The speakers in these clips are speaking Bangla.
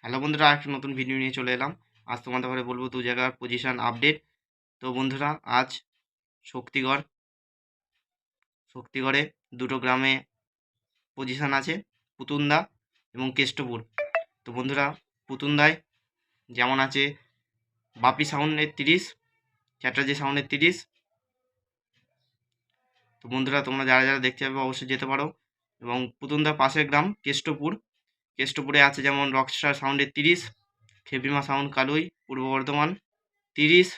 হ্যালো বন্ধুরা, একটা নতুন ভিডিও নিয়ে চলে এলাম। আজ তোমাদের ঘরে বলবো দু জায়গার পজিশন আপডেট। তো বন্ধুরা, আজ শক্তিগড় শক্তিগড়ে দুটো গ্রামে পজিশন আছে, পুতুন্দা এবং কেষ্টপুর। তো বন্ধুরা, পুতুন্দায় যেমন আছে বাপি সাউন্ডের 30, চ্যাটার্জি সাউন্ডের 30। তো বন্ধুরা, তোমরা যারা যারা দেখতে যাবে অবশ্যই যেতে পারো। এবং পুতুন্দার পাশের গ্রাম কেষ্টপুরে আছে যেমন রকস্টার সাউন্ডের 30, খেপিমা সাউন্ড কালুই পূর্ব বর্ধমান 30,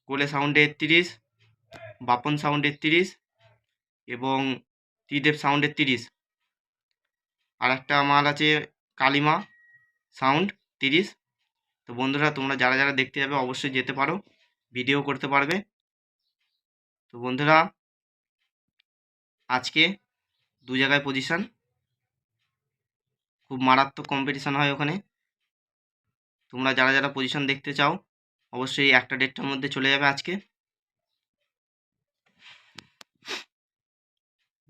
কোলে সাউন্ডের 30, বাপন সাউন্ডের 30 এবং ত্রিদেব সাউন্ডের 30। আর একটা মাল আছে কালিমা সাউন্ড 30। তো বন্ধুরা, তোমরা যারা যারা দেখতে যাবে অবশ্যই যেতে পারো, ভিডিও করতে পারবে। তো বন্ধুরা, আজকে দু জায়গায় পজিশন, খুব মারাত্মক কম্পিটিশান হয় ওখানে। তোমরা যারা যারা পজিশন দেখতে চাও অবশ্যই একটা ডেটটার মধ্যে চলে যাবে আজকে।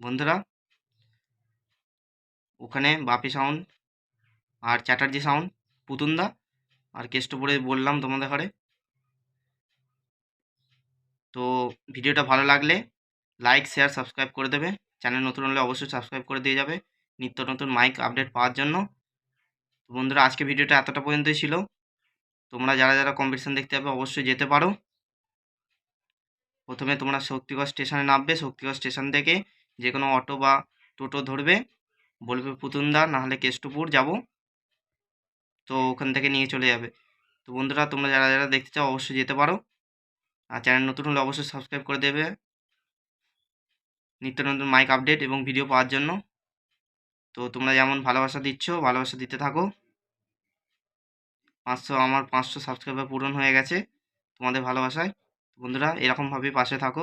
বন্ধুরা, ওখানে বাপি সাউন্ড আর চ্যাটার্জি সাউন্ড পুতুন্দা আর কেষ্টপুরে বললাম তোমাদের ঘরে। তো ভিডিওটা ভালো লাগলে লাইক শেয়ার সাবস্ক্রাইব করে দেবে। চ্যানেল নতুন হলে অবশ্যই সাবস্ক্রাইব করে দিয়ে যাবে নিত্য নতুন মাইক আপডেট পাওয়ার জন্য। তো বন্ধুরা, আজকে ভিডিওটা এতটা পর্যন্তই ছিল। তোমরা যারা যারা কম্পিটিশান দেখতে যাবে অবশ্যই যেতে পারো। প্রথমে তোমরা শক্তিগড় স্টেশনে নামবে, শক্তিগড় স্টেশন থেকে যে কোনো অটো বা টোটো ধরবে, বলবে পুতুন্দা নাহলে কেষ্টপুর যাব, তো ওখান থেকে নিয়ে চলে যাবে। তো বন্ধুরা, তোমরা যারা যারা দেখতে চাও অবশ্যই যেতে পারো। আর চ্যানেল নতুন হলে অবশ্যই সাবস্ক্রাইব করে দেবে নিত্য নতুন মাইক আপডেট এবং ভিডিও পাওয়ার জন্য। তো তোমরা যেমন ভালোবাসা দিচ্ছ, ভালোবাসা দিতে থাকো। আমার 500 সাবস্ক্রাইবার পূরণ হয়ে গেছে তোমাদের ভালোবাসায়। বন্ধুরা, এরকমভাবেই পাশে থাকো।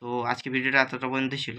তো আজকে ভিডিওটা এতটা পর্যন্তই ছিল।